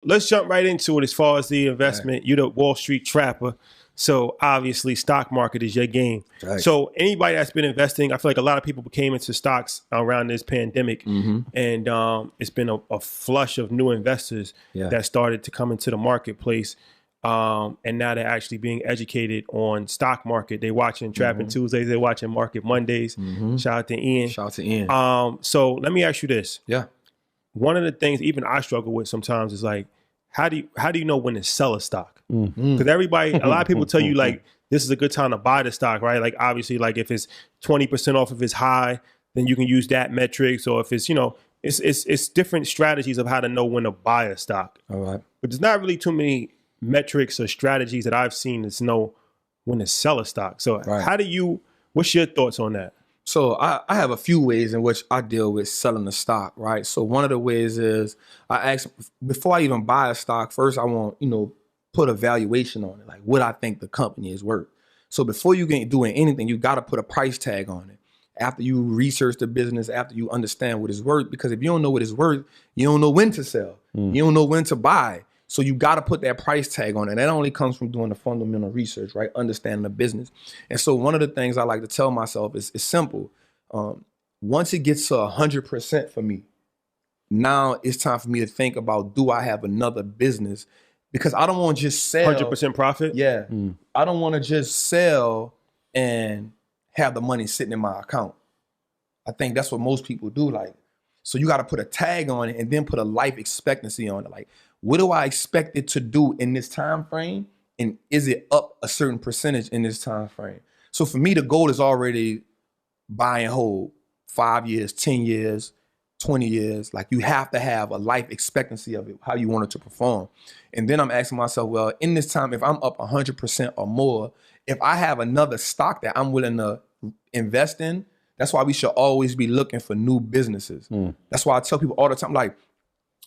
let's jump right into it. As far as the investment, you're the Wall Street trapper. So obviously stock market is your game. Right. So anybody that's been investing, I feel like a lot of people came into stocks around this pandemic, and it's been a flush of new investors that started to come into the marketplace. And now they're actually being educated on stock market. They're watching Trapping Tuesdays. They're watching Market Mondays. Shout out to Ian. Shout out to Ian. So let me ask you this. Yeah. One of the things even I struggle with sometimes is like, how do you know when to sell a stock? Because a lot of people tell you like, this is a good time to buy the stock, right? Like obviously like if it's 20% off if it's high, then you can use that metrics. Or if it's, it's different strategies of how to know when to buy a stock. All right. But there's not really too many metrics or strategies that I've seen to know when to sell a stock. So what's your thoughts on that? So I have a few ways in which I deal with selling the stock, right? So one of the ways is I ask, before I even buy a stock, first I want, put a valuation on it, like what I think the company is worth. So before you get doing anything, you got to put a price tag on it. After you research the business, after you understand what it's worth, because if you don't know what it's worth, you don't know when to sell. You don't know when to buy. So you got to put that price tag on it. And that only comes from doing the fundamental research, right? Understanding the business. And so one of the things I like to tell myself is simple. Once it gets to 100% for me, now it's time for me to think about, do I have another business? Because I don't want to just sell. 100% profit? Yeah. I don't want to just sell and have the money sitting in my account. I think that's what most people do. Like, so you got to put a tag on it and then put a life expectancy on it. Like, what do I expect it to do in this time frame? And is it up a certain percentage in this time frame? So for me, the goal is already buy and hold 5 years, 10 years, 20 years. Like you have to have a life expectancy of it, how you want it to perform. And then I'm asking myself, well, in this time, if I'm up 100% or more, if I have another stock that I'm willing to invest in, that's why we should always be looking for new businesses. That's why I tell people all the time, like,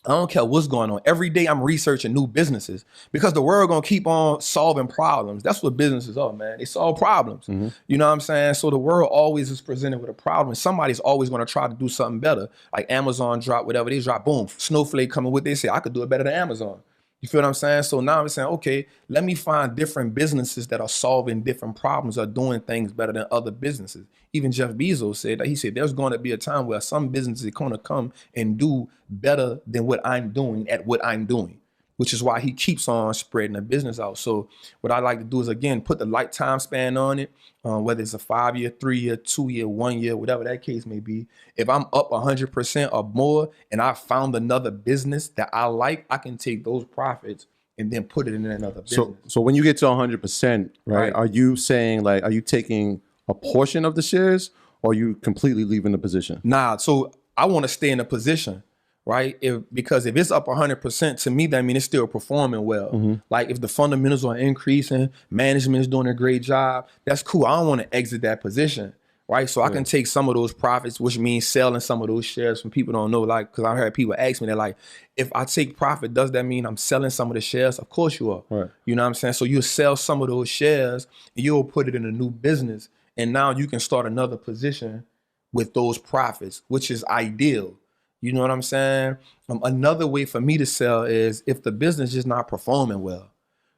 I don't care what's going on. Every day I'm researching new businesses because the world gonna keep on solving problems. That's what businesses are, man. They solve problems. You know what I'm saying? So the world always is presented with a problem. Somebody's always gonna try to do something better. Like Amazon drop, whatever they drop, boom, Snowflake coming with, they say, I could do it better than Amazon. You feel what I'm saying? So now I'm saying, okay, let me find different businesses that are solving different problems or doing things better than other businesses. Even Jeff Bezos said that. He said there's going to be a time where some businesses are going to come and do better than what I'm doing at what I'm doing, which is why he keeps on spreading the business out. So what I like to do is, again, put the lifetime span on it, whether it's a 5 year, 3 year, 2 year, 1 year, whatever that case may be. If I'm up 100% or more and I found another business that I like, I can take those profits and then put it in another business. So when you get to 100%, right, are you saying, like, are you taking a portion of the shares or are you completely leaving the position? Nah, so I want to stay in a position. Right? Because if it's up 100%, to me, that means it's still performing well. Like if the fundamentals are increasing, management is doing a great job, that's cool. I don't want to exit that position. Right? So I can take some of those profits, which means selling some of those shares from people don't know, like, because I heard people ask me, they're like, if I take profit, does that mean I'm selling some of the shares? Of course you are. Right. You know what I'm saying? So you'll sell some of those shares and you'll put it in a new business. And now you can start another position with those profits, which is ideal. You know what I'm saying? Another way for me to sell is if the business is not performing well.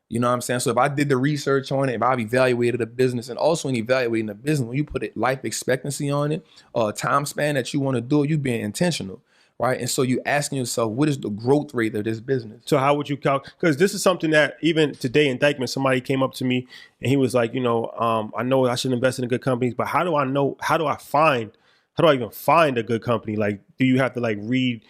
You know what I'm saying? So if I did the research on it, if I've evaluated the business, and also in evaluating the business, when you put it life expectancy on it, time span that you want to do it, you being intentional, right? And so you asking yourself, what is the growth rate of this business? So how would you calculate? Because this is something that even today in Dykeman, somebody came up to me and he was like, I know I should invest in good companies, but how do I even find a good company? Like, do you have to like read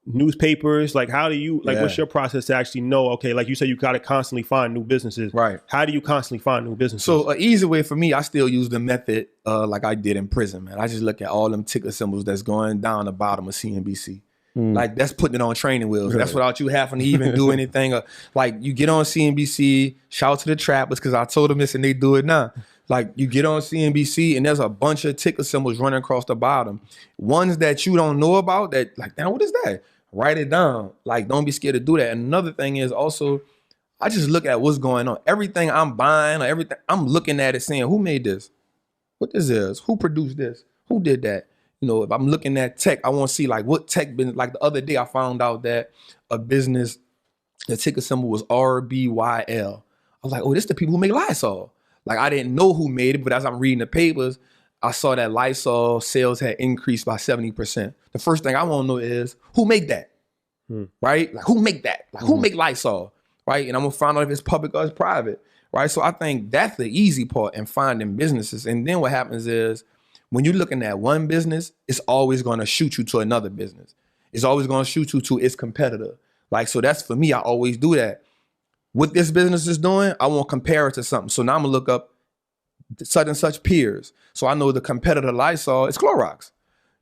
newspapers? Like, how do you, like, what's your process to actually know, okay, like you said, you got to constantly find new businesses. Right. How do you constantly find new businesses? So an easy way for me, I still use the method like I did in prison, man. I just look at all them ticker symbols that's going down the bottom of CNBC. Like that's putting it on training wheels. That's without you having to even do anything. Like you get on CNBC, shout out to the trappers because I told them this and they do it now. Like you get on CNBC and there's a bunch of ticker symbols running across the bottom. Ones that you don't know about that, like, damn, what is that? Write it down. Like, don't be scared to do that. And another thing is also, I just look at what's going on. Everything I'm buying or everything, I'm looking at it saying, who made this? What this is? Who produced this? Who did that? You know, if I'm looking at tech, I want to see like what tech business. Like the other day, I found out that a business The ticker symbol was RBYL. I was like, oh, this the people who make Lysol. Like, I didn't know who made it, but as I'm reading the papers, I saw that Lysol sales had increased by 70%. The first thing I want to know is, who make that? Right? Like, who make that? Like, who make Lysol? Right? And I'm going to find out if it's public or it's private. Right? So I think that's the easy part in finding businesses. And then what happens is, when you're looking at one business, it's always going to shoot you to another business. It's always going to shoot you to its competitor. Like, so that's for me, I always do that. What this business is doing, I want to compare it to something. So now I'm going to look up such and such peers. So I know the competitor Lysol is Clorox.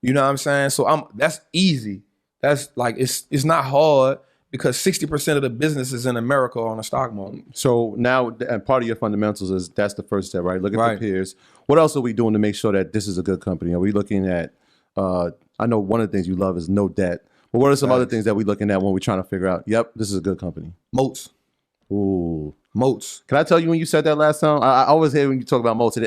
You know what I'm saying? So that's easy. That's like, it's not hard because 60% of the businesses in America are on the stock market. So now, and part of your fundamentals is that's the first step, right? Look at the peers. What else are we doing to make sure that this is a good company? Are we looking at, I know one of the things you love is no debt. But what are some other things that we're looking at when we're trying to figure out, yep, this is a good company? Moats. Ooh. Moats. Can I tell you when you said that last time? I always hear when you talk about moats.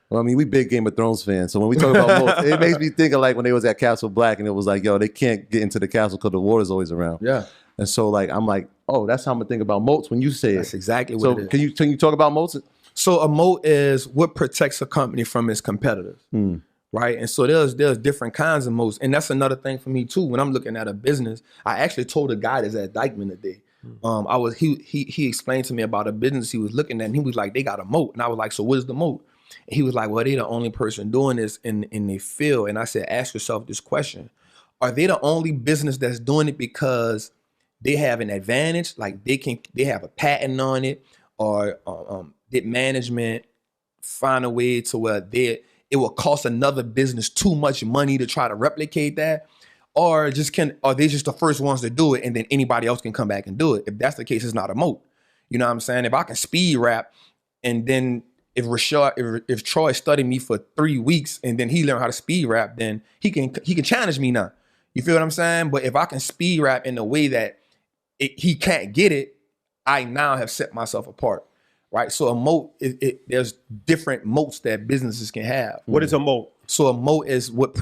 Well, I mean, we big Game of Thrones fans. So when we talk about moats, it makes me think of like when they was at Castle Black and it was like, yo, they can't get into the castle because the water's always around. Yeah. And so like, I'm like, oh, that's how I'm going to think about moats when you say it. That's exactly what it is. Can you talk about moats? So a moat is what protects a company from its competitors. Right. And so there's different kinds of moats. And that's another thing for me too. When I'm looking at a business, I actually told a guy that's at Dykeman today. He explained to me about a business he was looking at and he was like, they got a moat. And I was like, so what is the moat? And he was like, well, they're the only person doing this in their field. And I said, ask yourself this question. Are they the only business that's doing it because they have an advantage? Like they have a patent on it, or did management find a way to where it will cost another business too much money to try to replicate that? Or are they just the first ones to do it and then anybody else can come back and do it? If that's the case, it's not a moat. You know what I'm saying? If I can speed rap and then if Troy studied me for 3 weeks and then he learned how to speed rap, then he can challenge me now. You feel what I'm saying? But if I can speed rap in a way that he can't get it, I now have set myself apart. Right? So a moat, there's different moats that businesses can have. What is a moat? So a moat is what